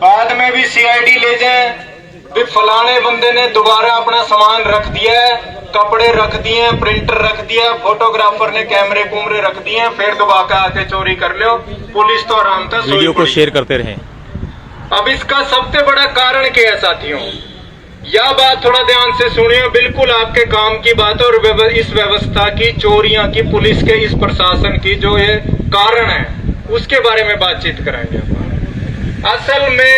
बाद में भी सीआईडी ले जाए भी फलाने बंदे ने दोबारा अपना सामान रख दिया है, कपड़े रख दिए, प्रिंटर रख दिया, फोटोग्राफर ने कैमरे कुमरे रख दिए, फिर दोबारा आके चोरी कर लो। पुलिस तो आराम था, वीडियो को शेयर करते रहें। अब इसका सबसे बड़ा कारण क्या है साथियों, यह बात थोड़ा ध्यान से सुनिए, बिल्कुल आपके काम की बात है और इस व्यवस्था की, चोरियां की, पुलिस के, इस प्रशासन की जो ये कारण है उसके बारे में बातचीत करेंगे। असल में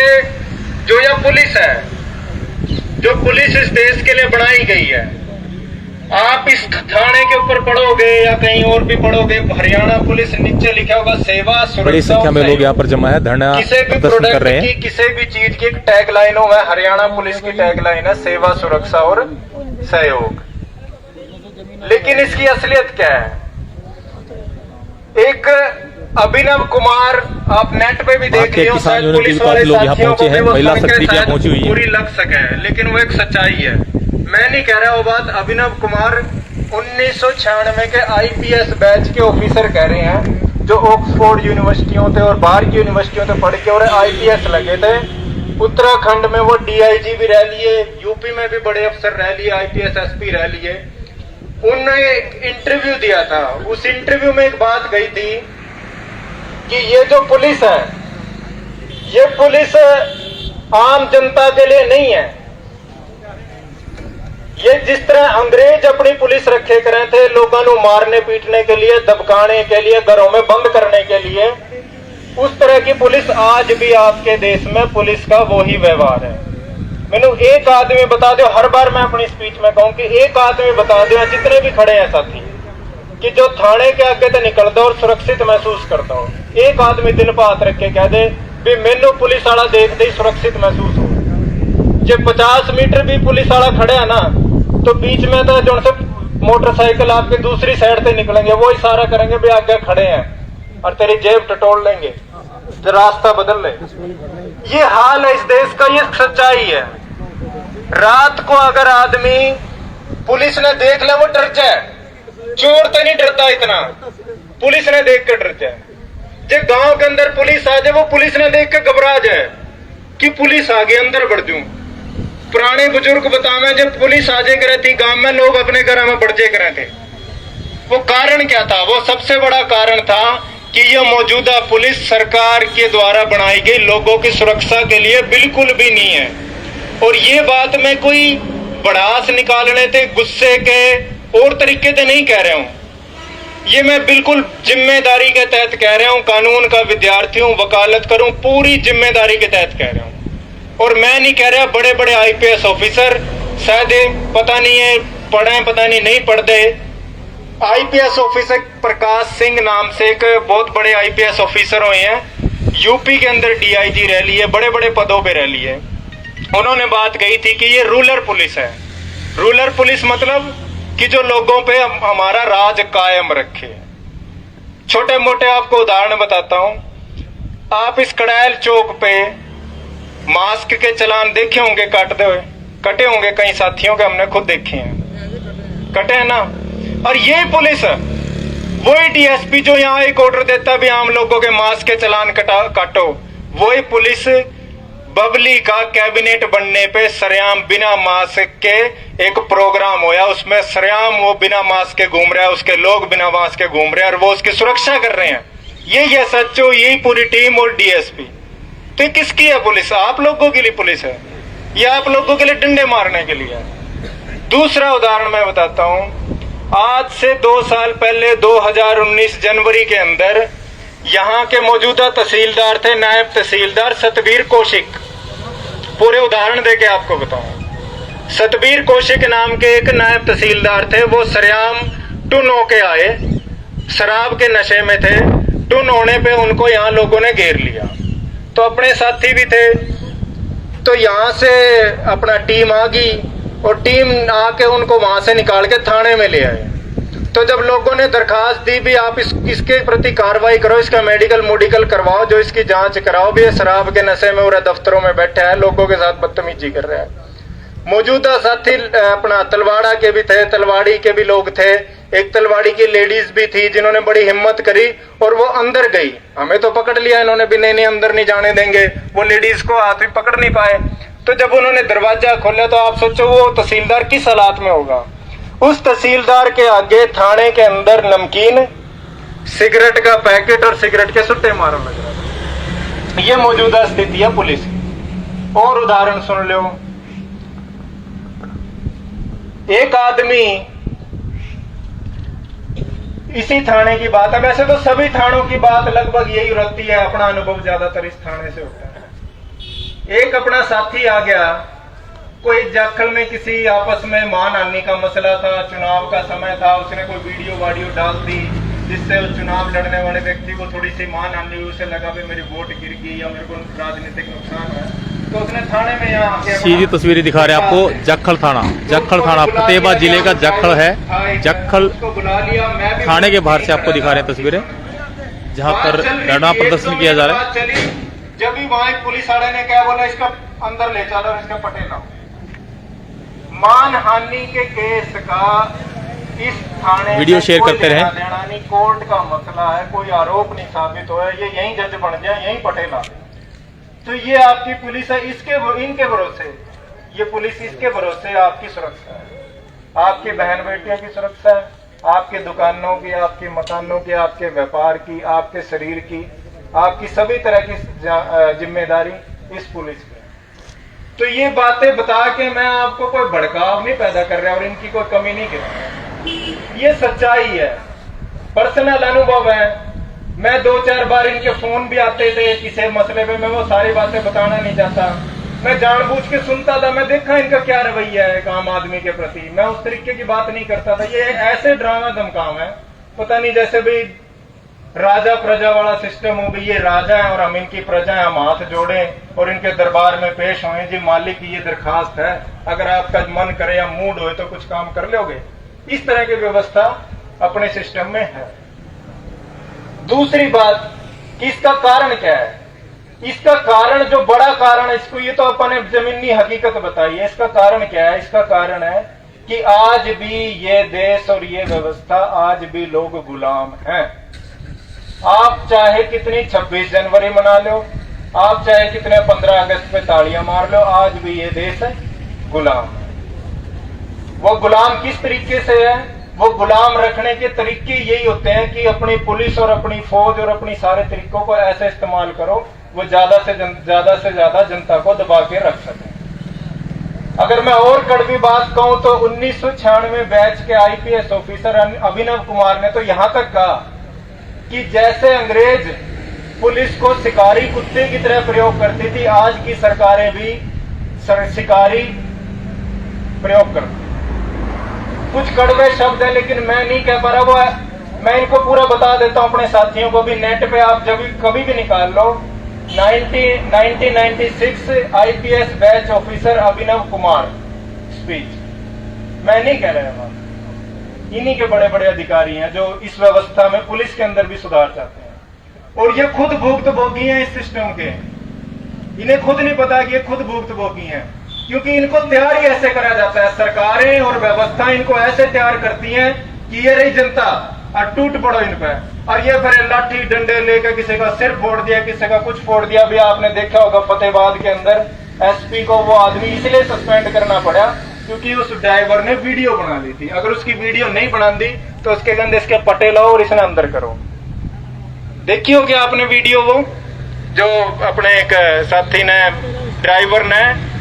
जो यह पुलिस है, जो पुलिस इस देश के लिए बनाई गई है, आप इस थाने के ऊपर पढ़ोगे या कहीं और भी पढ़ोगे, हरियाणा पुलिस नीचे लिखा होगा सेवा सुरक्षा। बड़ी संख्या में लोग यहाँ पर जमा है, धरना प्रदर्शन कर रहे हैं। किसी भी चीज की टैग लाइन हो, हरियाणा पुलिस की टैग लाइन है सेवा सुरक्षा और सहयोग। लेकिन इसकी असलियत क्या है? एक अभिनव कुमार, आप नेट पे भी देख लियो, शायद पुलिस वाले साथियों को महिला शक्ति पहुंची हुई है, पूरी लग सके, लेकिन वो एक सच्चाई है। मैं नहीं कह रहा वो बात, अभिनव कुमार 1996 के आईपीएस बैच के ऑफिसर कह रहे हैं, जो ऑक्सफोर्ड यूनिवर्सिटियों थे और बाहर की यूनिवर्सिटियों से पढ़ के और आईपीएस लगे थे। उत्तराखंड में वो डीआईजी भी रह लिए, यूपी में भी बड़े अफसर रह लिए, आईपीएस एसपी रह लिए। उन्होंने एक इंटरव्यू दिया था, उस इंटरव्यू में एक बात गई थी कि ये जो पुलिस है, ये पुलिस आम जनता के लिए नहीं है। ये जिस तरह अंग्रेज अपनी पुलिस रखे करे थे लोगों को मारने पीटने के लिए, दबकाने के लिए, घरों में बंद करने के लिए, उस तरह की पुलिस आज भी आपके देश में पुलिस का वो ही व्यवहार है। मैंने एक आदमी बता दो, हर बार मैं अपनी स्पीच में कहूं कि एक आदमी बता दो, जितने भी खड़े हैं साथी, कि जो थाने के आगे से निकलता और सुरक्षित महसूस करता हो। एक आदमी दिल पर हाथ रख के कह दे भी मैनू पुलिस वाला देख दे सुरक्षित महसूस हो। जब 50 मीटर भी पुलिस वाला खड़े है ना, तो बीच में तो जो से मोटरसाइकिल आपके दूसरी साइड से निकलेंगे, वो इशारा करेंगे भी आगे खड़े हैं और तेरी जेब टटोल लेंगे, तो रास्ता बदल ले। ये हाल है इस देश का, ये सच्चाई है। रात को अगर आदमी पुलिस ने देख ले वो डर जाए, चोर तो नहीं डरता इतना, पुलिस ने देख के डर जाए। जब गांव के अंदर पुलिस आ जाए, वो पुलिस ने देख के घबरा जाए कि पुलिस आ गई, अंदर बढ़ जाऊं। पुराने बुजुर्ग बतावे जब पुलिस आ जाए रहती गांव में, लोग अपने घर में बढ़ जाए थे। वो कारण क्या था? वो सबसे बड़ा कारण था कि यह मौजूदा पुलिस सरकार के द्वारा बनाई गई लोगों की सुरक्षा के लिए बिल्कुल भी नहीं है। और ये बात मैं कोई भड़ास निकालने थे, गुस्से के और तरीके से नहीं कह रहा हूं, ये मैं बिल्कुल जिम्मेदारी के तहत कह रहा हूं। कानून का विद्यार्थी हूं, वकालत करूं, पूरी जिम्मेदारी के तहत कह रहा हूं। और मैं नहीं कह रहा बड़े बड़े आईपीएस ऑफिसर, शायद पता नहीं है पढ़े, पता नहीं पढ़ते। आईपीएस ऑफिसर प्रकाश सिंह नाम से एक बहुत बड़े आईपीएस ऑफिसर हुए हैं, यूपी के अंदर डीआईजी रह लिए, बड़े बड़े पदों पे रह लिए। उन्होंने बात कही थी कि ये रूरल पुलिस है। रूरल पुलिस मतलब कि जो लोगों पे हमारा राज कायम रखे। छोटे मोटे आपको उदाहरण बताता हूं। आप इस कड़ैल चौक पे मास्क के चलान देखे होंगे काटते हुए, कटे होंगे कई साथियों के, हमने खुद देखे हैं, कटे हैं ना। और ये पुलिस वही डीएसपी जो यहाँ एक ऑर्डर देता भी आम लोगों के मास्क के चलान काटो, वही पुलिस बबली का कैबिनेट बनने पे सरेआम बिना मास्क के एक प्रोग्राम होया, उसमें सरेआम वो बिना मास्क के घूम रहा है, उसके लोग बिना मास्क के घूम रहे हैं और वो उसकी सुरक्षा कर रहे हैं। यही है सच्चो, यही पूरी टीम और डीएसपी। तो किसकी है पुलिस? आप लोगों के लिए पुलिस है या आप लोगों के लिए डंडे मारने के लिए है? दूसरा उदाहरण मैं बताता हूं। आज से 2 साल पहले 2019 जनवरी के अंदर यहाँ के मौजूदा तहसीलदार थे, नायब तहसीलदार सतबीर कौशिक। पूरे उदाहरण देके आपको बताऊं। सतबीर कौशिक नाम के एक नायब तहसीलदार थे, वो सरेआम टुन होके आए, शराब के नशे में थे। टुन होने पे उनको यहाँ लोगों ने घेर लिया, तो अपने साथी भी थे, तो यहाँ से अपना टीम आ गई और टीम आके उनको वहां से निकाल के थाने में ले आए। तो जब लोगों ने दरखास्त दी भी आप इसके प्रति कार्रवाई करो, इसका मेडिकल करवाओ, जो इसकी जांच कराओ भी, ये शराब के नशे में और दफ्तरों में बैठा है, लोगों के साथ बदतमीजी कर रहा है। मौजूदा साथी अपना तलवाड़ा के भी थे, तलवाड़ी के भी लोग थे। एक तलवाड़ी की लेडीज भी थी जिन्होंने बड़ी हिम्मत करी और वो अंदर गई। हमें तो पकड़ लिया इन्होंने भी, नहीं अंदर नहीं जाने देंगे। वो लेडीज को हाथ भी पकड़ नहीं पाए। तो जब उन्होंने दरवाजा खोला तो आप सोचो वो तहसीलदार किस हालात में होगा। उस तहसीलदार के आगे थाने के अंदर नमकीन, सिगरेट का पैकेट और सिगरेट के सुट्टे मारो लग रहा था। ये मौजूदा स्थिति है पुलिस की। और उदाहरण सुन लो, एक आदमी, इसी थाने की बात है, वैसे तो सभी थानों की बात लगभग यही रहती है, अपना अनुभव ज्यादातर इस थाने से होता है। एक अपना साथी आ गया, कोई जाखल में किसी आपस में मानहानि का मसला था, चुनाव का समय था, उसने कोई वीडियो डाल दी जिससे उस चुनाव लड़ने वाले व्यक्ति को थोड़ी सी मानहानि हुई। उसे लगा भी मेरी वोट गिर गई या मेरे को राजनीतिक नुकसान है, तो उसने थाने में यहाँ आके सीधी तस्वीरें दिखा रहे हैं आपको। जाखल थाना फतेहाबाद जिले का जाखल है। जाखल बुला लिया, मैं भी थाने के बाहर से आपको दिखा रहे हैं तस्वीरें, जहां पर धरना प्रदर्शन किया जा रहा है। चली जब भी वहां पुलिस वाले ने क्या बोला, इसका अंदर ले चलो और इसका पटे लाओ। मानहानि के केस का इस थाने वीडियो शेयर करते रहे। लेना नहीं, कोर्ट का मसला है, कोई आरोप नहीं साबित हुआ, ये यही जज बन जाए, यही पटे ला। तो ये आपकी पुलिस है, इनके भरोसे, ये पुलिस इसके भरोसे आपकी सुरक्षा है, आपकी बहन बेटियों की सुरक्षा है, आपके दुकानों की, आपके मकानों की, आपके व्यापार की, आपके शरीर की, आपकी सभी तरह की जिम्मेदारी इस पुलिस की। तो ये बातें बता के मैं आपको कोई भड़काव नहीं पैदा कर रहा और इनकी कोई कमी नहीं कर रहा, ये सच्चाई है, पर्सनल अनुभव है। मैं 2-4 बार इनके फोन भी आते थे किसी मसले पे, मैं वो सारी बातें बताना नहीं चाहता, मैं जानबूझ के सुनता था, मैं देखा इनका क्या रवैया है एक आम आदमी के प्रति, मैं उस तरीके की बात नहीं करता था। ये ऐसे ड्रामा धमकाम है, पता नहीं जैसे भी राजा प्रजा वाला सिस्टम हो, भी ये राजा है और हम इनकी प्रजा है, हम हाथ जोड़ें और इनके दरबार में पेश हों। जी मालिक की ये दरखास्त है, अगर आपका मन करे या मूड हो तो कुछ काम कर लोगे। इस तरह की व्यवस्था अपने सिस्टम में है। दूसरी बात कि इसका कारण क्या है, इसका कारण जो बड़ा कारण है, इसको ये तो अपने जमीनी हकीकत बताई है, इसका कारण क्या है? इसका कारण है कि आज भी ये देश और ये व्यवस्था, आज भी लोग गुलाम हैं। आप चाहे कितनी 26 जनवरी मना लो, आप चाहे कितने 15 अगस्त पे तालियां मार लो, आज भी ये देश है गुलाम। वो गुलाम किस तरीके से है? वो गुलाम रखने के तरीके यही होते हैं कि अपनी पुलिस और अपनी फौज और अपनी सारे तरीकों को ऐसे इस्तेमाल करो वो ज्यादा से ज्यादा जनता को दबा के रख सके। अगर मैं और कड़वी बात कहूं तो 1996 बैच के आईपीएस ऑफिसर अभिनव कुमार ने तो यहां तक कहा कि जैसे अंग्रेज पुलिस को शिकारी कुत्ते की तरह प्रयोग करती थी, आज की सरकारें भी शिकारी प्रयोग करती। कुछ कड़वे शब्द है लेकिन मैं नहीं कह पा रहा, वो मैं इनको पूरा बता देता हूं अपने साथियों को भी। नेट पे आप जब कभी भी निकाल लो, 1996 IPS batch officer Abhinav Kumar speech, मैं नहीं कह रहा हूं, इन्हीं के बड़े बड़े अधिकारी हैं जो इस व्यवस्था में पुलिस के अंदर भी सुधार चाहते हैं। और ये खुद भुक्तभोगी हैं इस सिस्टम के, इन्हें खुद नहीं पता कि ये खुद भुक्तभोगी हैं, क्योंकि इनको तैयार ही ऐसे करा जाता है। सरकारें और व्यवस्था इनको ऐसे तैयार करती हैं कि ये रही जनता और टूट पड़ो इन पे, और ये फिर लाठी डंडे लेकर किसी का सिर फोड़ दिया, किसी का कुछ फोड़ दिया। भी आपने देखा होगा फतेहाबाद के अंदर एसपी को वो आदमी इसलिए सस्पेंड करना पड़ा क्योंकि उस ड्राइवर ने वीडियो बना ली थी। अगर उसकी वीडियो नहीं बना दी तो उसके गंदे इसके पटे लाओ और इसने अंदर करो। देखी होगी आपने वीडियो, वो जो अपने एक साथी ने, ड्राइवर ने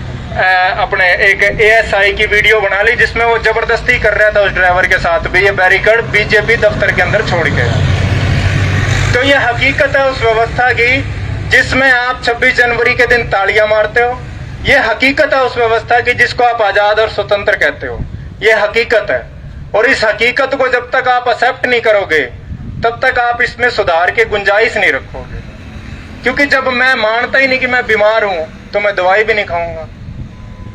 अपने एक एएसआई की वीडियो बना ली जिसमें वो जबरदस्ती कर रहा था उस ड्राइवर के साथ भी, ये बैरिकेड बीजेपी दफ्तर के अंदर छोड़ के। तो ये हकीकत है उस व्यवस्था की जिसमें आप 26 जनवरी के दिन तालियां मारते हो। ये हकीकत है उस व्यवस्था की जिसको आप आजाद और स्वतंत्र कहते हो। ये हकीकत है, और इस हकीकत को जब तक आप एक्सेप्ट नहीं करोगे तब तक आप इसमें सुधार की गुंजाइश नहीं रखोगे। क्योंकि जब मैं मानता ही नहीं कि मैं बीमार हूं तो मैं दवाई भी नहीं खाऊंगा।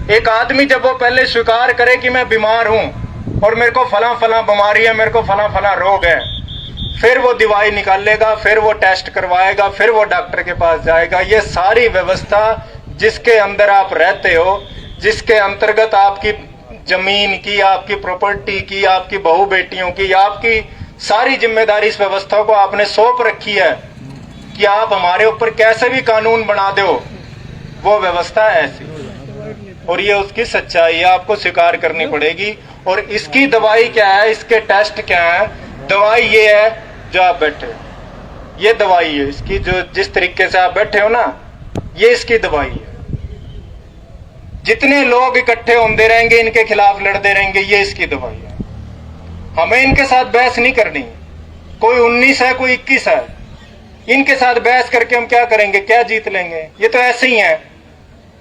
एक आदमी जब वो पहले स्वीकार करे कि मैं बीमार हूं और मेरे को फला फला बीमारी है, मेरे को फला फला रोग है, फिर वो दवाई निकालेगा, फिर वो टेस्ट करवाएगा, फिर वो डॉक्टर के पास जाएगा। ये सारी व्यवस्था जिसके अंदर आप रहते हो, जिसके अंतर्गत आपकी जमीन की, आपकी प्रॉपर्टी की, आपकी बहू बेटियों की, आपकी सारी जिम्मेदारी इस व्यवस्था को आपने सौंप रखी है कि आप हमारे ऊपर कैसे भी कानून बना दो, वो व्यवस्था है ऐसी। और ये उसकी सच्चाई है, आपको स्वीकार करनी पड़ेगी। और इसकी दवाई क्या है, इसके टेस्ट क्या है? दवाई ये है जो आप बैठे, ये दवाई है इसकी, जो जिस तरीके से आप बैठे हो ना, ये इसकी दवाई है। जितने लोग इकट्ठे होते रहेंगे, इनके खिलाफ लड़ते रहेंगे, ये इसकी दवाई है। हमें इनके साथ बहस नहीं करनी। कोई 19 है, कोई 21 है, इनके साथ बहस करके हम क्या करेंगे, क्या जीत लेंगे? ये तो ऐसे ही है।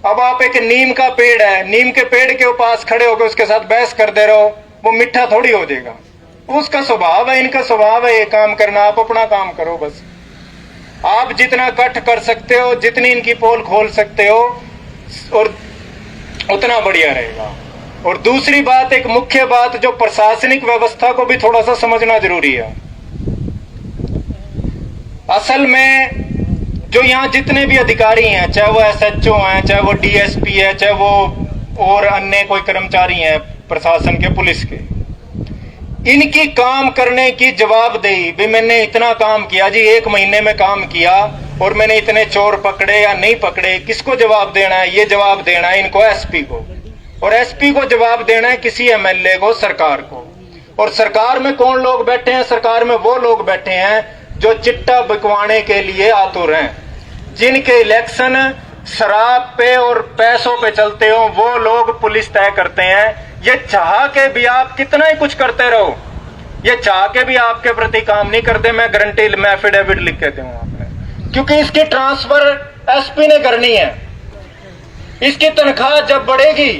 अब आप एक नीम का पेड़ है, नीम के पेड़ के पास खड़े होकर उसके साथ बहस करते रहो, वो मिठा थोड़ी हो जाएगा। उसका स्वभाव है, इनका स्वभाव है ये काम करना। आप अपना काम करो बस। आप जितना कट कर सकते हो, जितनी इनकी पोल खोल सकते हो, और उतना बढ़िया रहेगा। और दूसरी बात, एक मुख्य बात जो प्रशासनिक व्यवस्था को भी थोड़ा सा समझना जरूरी है। असल में जो यहाँ जितने भी अधिकारी हैं, चाहे वो SHO हैं, चाहे वो DSP है, चाहे वो और अन्य कोई कर्मचारी हैं प्रशासन के, पुलिस के, इनकी काम करने की जवाबदेही भी, मैंने इतना काम किया जी, 1 महीने में काम किया और मैंने इतने चोर पकड़े या नहीं पकड़े, किसको जवाब देना है? ये जवाब देना है इनको SP को, और SP को जवाब देना है किसी MLA को, सरकार को। और सरकार में कौन लोग बैठे हैं? सरकार में वो लोग बैठे हैं जो चिट्टा बिकवाने के लिए आतुर हैं, जिनके इलेक्शन शराब पे और पैसों पे चलते हो, वो लोग पुलिस तय करते हैं। ये चाह के भी आप कितना ही कुछ करते रहो, ये चाह के भी आपके प्रति काम नहीं करते। मैं गारंटी, मैं एफिडेविट लिख के दूं आपने, क्योंकि इसकी ट्रांसफर SP ने करनी है। इसकी तनख्वाह जब बढ़ेगी,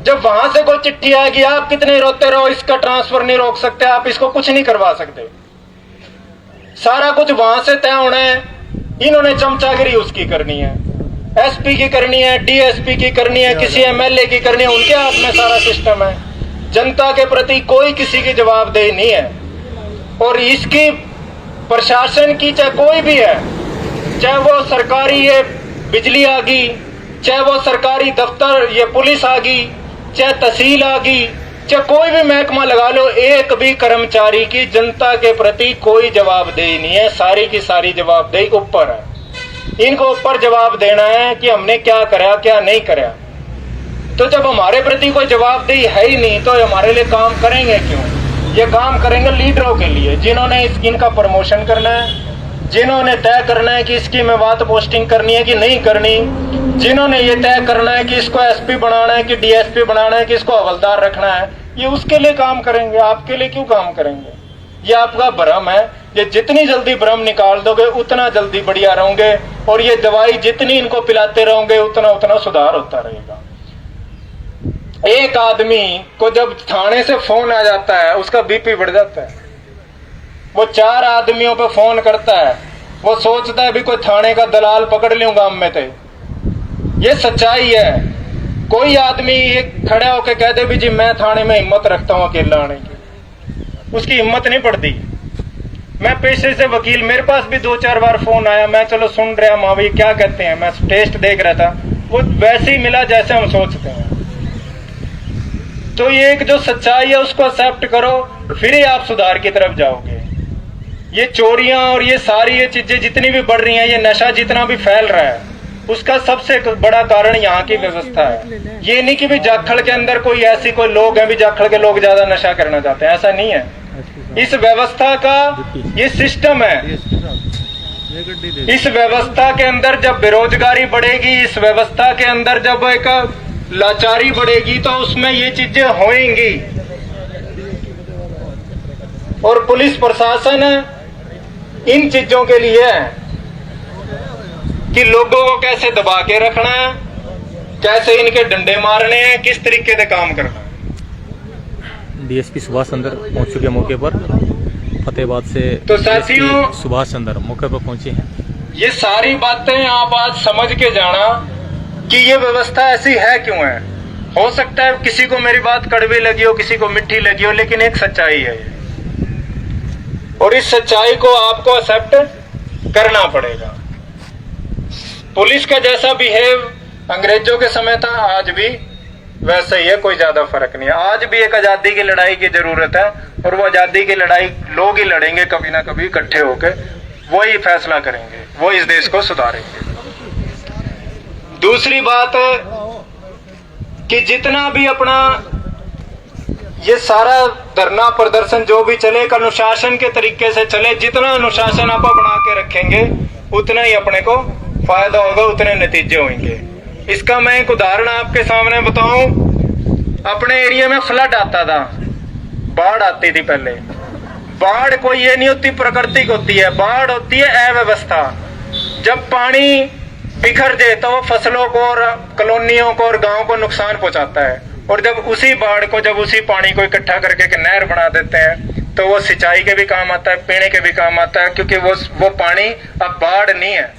जब वहां से कोई चिट्ठी आएगी, आप कितने रोते रहो, इसका ट्रांसफर नहीं रोक सकते, आप इसको कुछ नहीं करवा सकते। सारा कुछ वहां से तय होना है। इन्होंने चमचागिरी उसकी करनी है, SP की करनी है, DSP की करनी है, किसी MLA की करनी है, उनके हाथ में सारा सिस्टम है। जनता के प्रति कोई किसी की जवाबदेही नहीं है। और इसकी प्रशासन की, चाहे कोई भी है, चाहे वो सरकारी ये बिजली आ गई, चाहे वो सरकारी दफ्तर ये पुलिस आ गई, चाहे तहसील आ गई, चाहे कोई भी महकमा लगा लो, एक भी कर्मचारी की जनता के प्रति कोई जवाबदेही नहीं है। सारी की सारी जवाबदेही ऊपर है। इनको ऊपर जवाब देना है कि हमने क्या करा, क्या नहीं करा। तो जब हमारे प्रति कोई जवाबदेही है ही नहीं, तो हमारे लिए काम करेंगे क्यों? ये काम करेंगे लीडरों के लिए, जिन्होंने इनका प्रमोशन करना है, जिन्होंने तय करना है कि इसकी में बात पोस्टिंग करनी है कि नहीं करनी, जिन्होंने ये तय करना है कि इसको SP बनाना है कि DSP बनाना है कि इसको हवलदार रखना है, ये उसके लिए काम करेंगे। आपके लिए क्यों काम करेंगे? ये आपका भ्रम है। ये जितनी जल्दी भ्रम निकाल दोगे, उतना जल्दी बढ़िया रहोगे। और ये दवाई जितनी इनको पिलाते रहोगे, उतना उतना सुधार होता रहेगा। एक आदमी को जब थाने से फोन आ जाता है, उसका BP बढ़ जाता है। वो 4 आदमियों पे फोन करता है, वो सोचता है भी कोई थाने का दलाल पकड़ लूंगा हम में थे। ये सच्चाई है। कोई आदमी एक खड़े होकर कह दे भी जी मैं थाने में हिम्मत रखता हूं अकेला आने की, उसकी हिम्मत नहीं पड़ती। मैं पेशे से वकील, मेरे पास भी 2-4 बार फोन आया, मैं चलो सुन रहा, माँ भाई क्या कहते हैं, मैं टेस्ट देख रहा था, वो वैसे ही मिला जैसे हम सोचते हैं। तो ये एक जो सच्चाई है उसको एक्सेप्ट करो, फिर ही आप सुधार की तरफ जाओगे। ये चोरियां और ये सारी ये चीजें जितनी भी बढ़ रही हैं, ये नशा जितना भी फैल रहा है, उसका सबसे बड़ा कारण यहाँ की व्यवस्था है। ये नहीं कि भी जाखड़ के अंदर कोई ऐसी कोई लोग हैं भी जाखड़ के लोग ज्यादा नशा करना चाहते हैं, ऐसा नहीं है। इस व्यवस्था का ये सिस्टम है। इस व्यवस्था के अंदर जब बेरोजगारी बढ़ेगी, इस व्यवस्था के अंदर जब एक लाचारी बढ़ेगी, तो उसमें ये चीजें होंगी। और पुलिस प्रशासन इन चीजों के लिए है कि लोगों को कैसे दबा के रखना है, कैसे इनके डंडे मारने हैं, किस तरीके से काम करना है। DSP सुभाष चंद्र पहुंच चुके मौके पर, फतेहाबाद से। तो साथियों, सुभाष चंद्र मौके पर पहुंचे हैं। ये सारी बातें आप आज समझ के जाना कि ये व्यवस्था ऐसी है क्यों है। हो सकता है किसी को मेरी बात कड़वी लगी हो, किसी को मिठी लगी हो, लेकिन एक सच्चाई है ये। और इस सच्चाई को आपको एक्सेप्ट करना पड़ेगा। पुलिस का जैसा बिहेव अंग्रेजों के समय था, आज भी वैसे ही है, कोई ज्यादा फर्क नहीं है। आज भी एक आजादी की लड़ाई की जरूरत है, और वो आजादी की लड़ाई लोग ही लड़ेंगे कभी ना कभी इकट्ठे होकर, वो ही फैसला करेंगे, वो इस देश को सुधारेंगे। दूसरी बात कि जितना भी अपना ये सारा धरना प्रदर्शन जो भी चले, एक अनुशासन के तरीके से चले। जितना अनुशासन आप बना के रखेंगे उतना ही अपने को फायदा होगा, उतने नतीजे होंगे। इसका मैं एक उदाहरण आपके सामने बताऊं। अपने एरिया में फ्लड आता था, बाढ़ आती थी पहले। बाढ़ कोई ये नहीं होती प्राकृतिक होती है, बाढ़ होती है अव्यवस्था। जब पानी बिखर जाए तो वो फसलों को और कॉलोनियों को और गांव को नुकसान पहुंचाता है। और जब उसी बाढ़ को, जब उसी पानी को इकट्ठा करके एक नहर बना देते हैं तो वो सिंचाई के भी काम आता है, पीने के भी काम आता है, क्योंकि वो पानी अब बाढ़ नहीं है,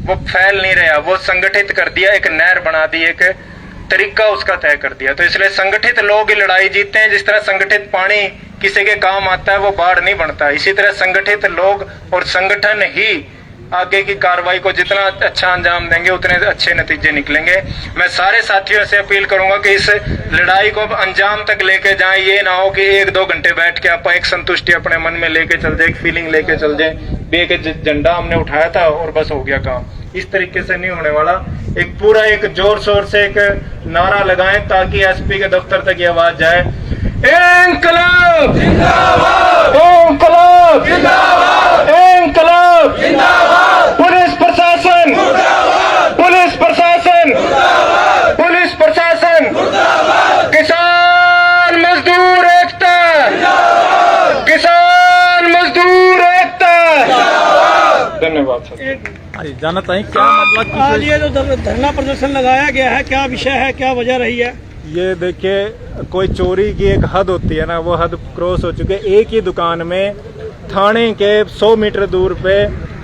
वो फैल नहीं रहा, वो संगठित कर दिया, एक नहर बना दी, एक तरीका उसका तय कर दिया। तो इसलिए संगठित लोग ही लड़ाई जीतते हैं। जिस तरह संगठित पानी किसी के काम आता है वो बाढ़ नहीं बनता, इसी तरह संगठित लोग और संगठन ही आगे की कार्रवाई को जितना अच्छा अंजाम देंगे उतने अच्छे नतीजे निकलेंगे। मैं सारे साथियों से अपील करूंगा कि इस लड़ाई को अंजाम तक लेके जाएं। ये ना हो कि 1-2 घंटे बैठ के आप एक संतुष्टि अपने मन में लेके चल जाए, एक फीलिंग लेके चल जाए, एक झंडा हमने उठाया था और बस हो गया काम। इस तरीके से नहीं होने वाला। एक पूरा एक जोर शोर से एक नारा लगाएं ताकि एसपी के दफ्तर तक ये आवाज जाए, इंकलाब जिंदाबाद, इंकलाब जिंदाबाद, इंकलाब जिंदाबाद, पुलिस प्रशासन मुर्दाबाद, पुलिस प्रशासन मुर्दाबाद, पुलिस प्रशासन मुर्दाबाद, किसान मजदूर एकता जिंदाबाद, किसान मजदूर एकता जिंदाबाद। धन्यवाद सर। जानना चाहिए क्या मतलब आज ये जो धरना प्रदर्शन लगाया गया है, क्या विषय है, क्या वजह रही है? ये देखिए, कोई चोरी की एक हद होती है ना, वो हद क्रॉस हो चुकी है। एक ही दुकान में थाने के 100 मीटर दूर पे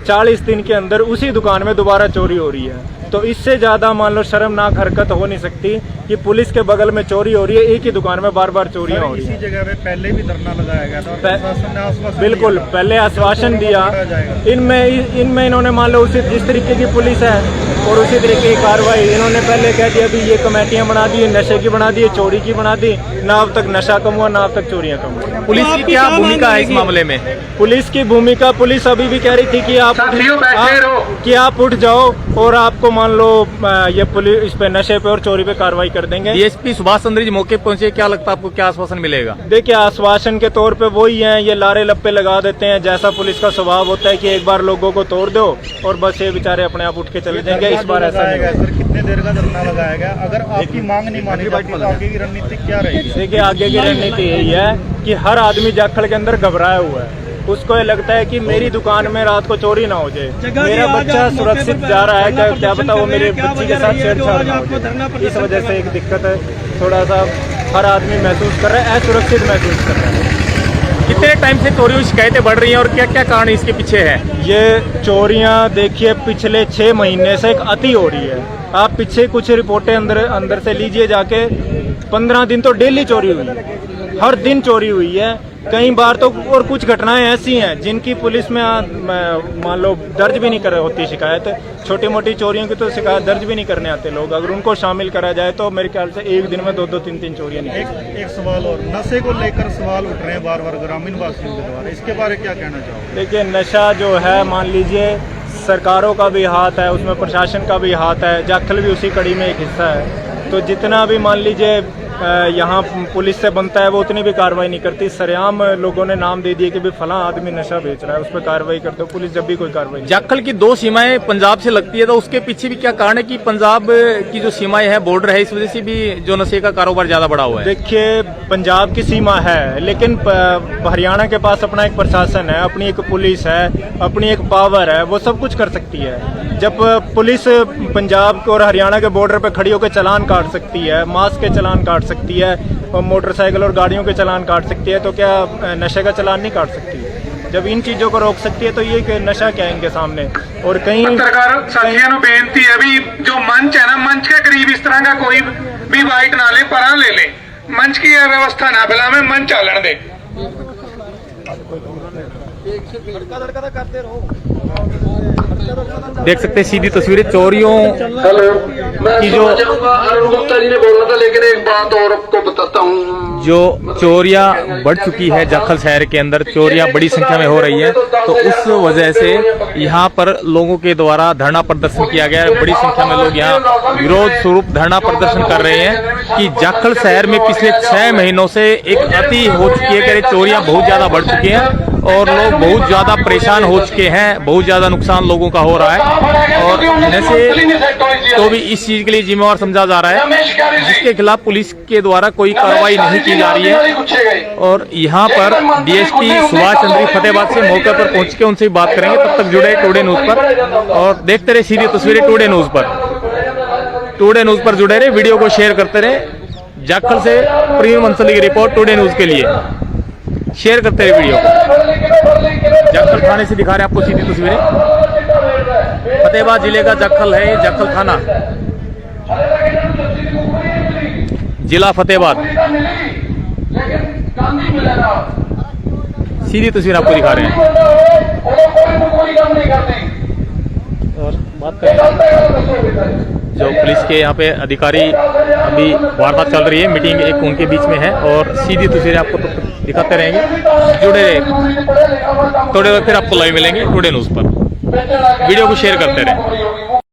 40 दिन के अंदर उसी दुकान में दोबारा चोरी हो रही है। तो इससे ज्यादा मान लो शर्मनाक हरकत हो नहीं सकती कि पुलिस के बगल में चोरी हो रही है, एक ही दुकान में बार बार चोरियां हो रही है। इसी जगह पे पहले भी धरना लगाया गया था और प्रशासन ने आश्वासन बिल्कुल पहले आश्वासन दिया। इनमें इन्होंने मान लो उसी जिस तरीके की पुलिस है और उसी तरीके की कार्रवाई इन्होंने पहले कह दिया भी ये कमेटियां बना दी, नशे की बना दी, चोरी की बना दी, ना अब तक नशा कम हुआ, ना अब तक चोरियां कम हुई। पुलिस की क्या भूमिका है इस मामले में? पुलिस की भूमिका, पुलिस अभी भी कह रही थी कि आप उठ जाओ और आपको मान लो ये पुलिस इस पे नशे पे और चोरी पे कार्रवाई कर देंगे। डीएसपी सुभाष चंद्र जी मौके पहुंचे, क्या लगता है आपको, क्या आश्वासन मिलेगा? देखिए, आश्वासन के तौर पे वही है, ये लारे लप्पे लगा देते हैं, जैसा पुलिस का स्वभाव होता है कि एक बार लोगों को तोड़ दो और बस ये बेचारे अपने आप उठ के चले जाएंगे। इस बार ऐसा नहीं होगा। सर, कितने देर का धरना लगाया गया? अगर आपकी मांग नहीं मानी जाती तो आगे की रणनीति क्या रहेगी? देखिए, आगे की रणनीति यही है कि हर आदमी जाखड़ के अंदर घबराया हुआ है। उसको ये लगता है कि मेरी दुकान में रात को चोरी ना हो जाए, मेरा बच्चा सुरक्षित जा रहा है, क्या पता वो मेरे बच्ची के साथ छेड़छाड़ ना हो जाए। इस वजह से एक दिक्कत है, थोड़ा सा हर आदमी महसूस कर रहा है, असुरक्षित महसूस कर रहा है। कितने टाइम से चोरियों की शिकायतें बढ़ रही हैं और क्या क्या कारण इसके पीछे है? ये चोरियां देखिए पिछले 6 महीने से एक अति हो रही है। आप पीछे कुछ रिपोर्टें अंदर से लीजिए जाके, 15 दिन तो डेली चोरी हुई है, हर दिन चोरी हुई है। कई बार तो और कुछ घटनाएं ऐसी हैं जिनकी पुलिस में मान लो दर्ज भी नहीं कर होती शिकायत। छोटी मोटी चोरियों की तो शिकायत दर्ज भी नहीं करने आते लोग। अगर उनको शामिल करा जाए तो मेरे ख्याल से एक दिन में 2-2, 3-3 चोरियां नहीं। एक सवाल और, नशे को लेकर सवाल उठ रहे हैं बार बार ग्रामीण वासियों के द्वारा, इसके बारे में क्या कहना चाहोगे? देखिए, नशा जो है मान लीजिए सरकारों का भी हाथ है उसमें, प्रशासन का भी हाथ है, जाखल भी उसी कड़ी में एक हिस्सा है। तो जितना भी मान लीजिए यहाँ पुलिस से बनता है वो उतनी भी कार्रवाई नहीं करती। सरेआम लोगों ने नाम दे दिए कि भाई फलां आदमी नशा बेच रहा है, उस पर कार्रवाई करते हो पुलिस, जब भी कोई कार्रवाई। जाखल की 2 सीमाएं पंजाब से लगती है, तो उसके पीछे भी क्या कारण है कि पंजाब की जो सीमाएं है, बॉर्डर है, इस वजह से भी जो नशे का कारोबार ज्यादा बढ़ा हुआ है? देखिए, पंजाब की सीमा है लेकिन हरियाणा के पास अपना एक प्रशासन है, अपनी एक पुलिस है, अपनी एक पावर है, वो सब कुछ कर सकती है। जब पुलिस पंजाब और हरियाणा के बॉर्डर पे खड़ी होकर चालान काट सकती है, मास्क के चालान काट सकती है, और मोटरसाइकिल और गाड़ियों के चालान काट सकती है, तो क्या नशे का चालान नहीं काट सकती? जब इन चीजों को रोक सकती है तो ये नशा क्या है इनके सामने। और कहीं पत्रकार साथियों को बेनती है भी, जो मंच है ना, मंच के करीब इस तरह का कोई भी बाइक ना ले, परा ले ले, मंच की व्यवस्था ना फैला, में मंच चालन दे। करते रहो। देख सकते हैं सीधी तस्वीरें चोरियों हेलो, मैं की जो अरुण गुप्ता जी ने बोला था, लेकिन एक बात और आपको बताता हूँ। जो चोरियां बढ़ चुकी है जाखल शहर के अंदर, चोरियां बड़ी संख्या में हो रही है, तो उस वजह से यहाँ पर लोगों के द्वारा धरना प्रदर्शन किया गया है। बड़ी संख्या में लोग यहाँ विरोध स्वरूप धरना प्रदर्शन कर रहे हैं कि जाखल शहर में पिछले 6 महीनों से एक अति हो चुकी है, चोरियां बहुत ज्यादा बढ़ चुकी हैं और लोग बहुत ज्यादा परेशान हो चुके हैं, बहुत ज्यादा नुकसान लोगों का हो रहा है और नशे तो भी इस चीज के लिए जिम्मेवार समझा जा रहा है, जिसके खिलाफ पुलिस के द्वारा कोई कार्रवाई नहीं की जा रही है। और यहाँ पर डीएसपी सुभाष चंद्र फतेहाबाद से मौके पर पहुंच के उनसे बात करेंगे। तब तक जुड़े टुडे न्यूज पर और देखते रहे सीधी तस्वीरें टुडे न्यूज पर। टुडे न्यूज पर जुड़े रहे, वीडियो को शेयर करते रहे। जाखल से प्रीम अंसली की रिपोर्ट टुडे न्यूज के लिए, शेयर करते रहे वीडियो को। जाखल थाने से दिखा रहे आपको सीधी तस्वीरें। फतेहाबाद जिले का जाखल है, जाखल थाना, जिला फतेहाबाद। सीधी तस्वीर आपको दिखा रहे हैं और बात करें जो पुलिस के यहाँ पे अधिकारी, अभी वार्ता चल रही है, मीटिंग एक उनके बीच में है और सीधी तस्वीरें आपको तो दिखाते रहेंगे। जुड़े रहे, थोड़े वक्त फिर आपको लाइव मिलेंगे टुडे न्यूज पर। वीडियो को शेयर करते रहे।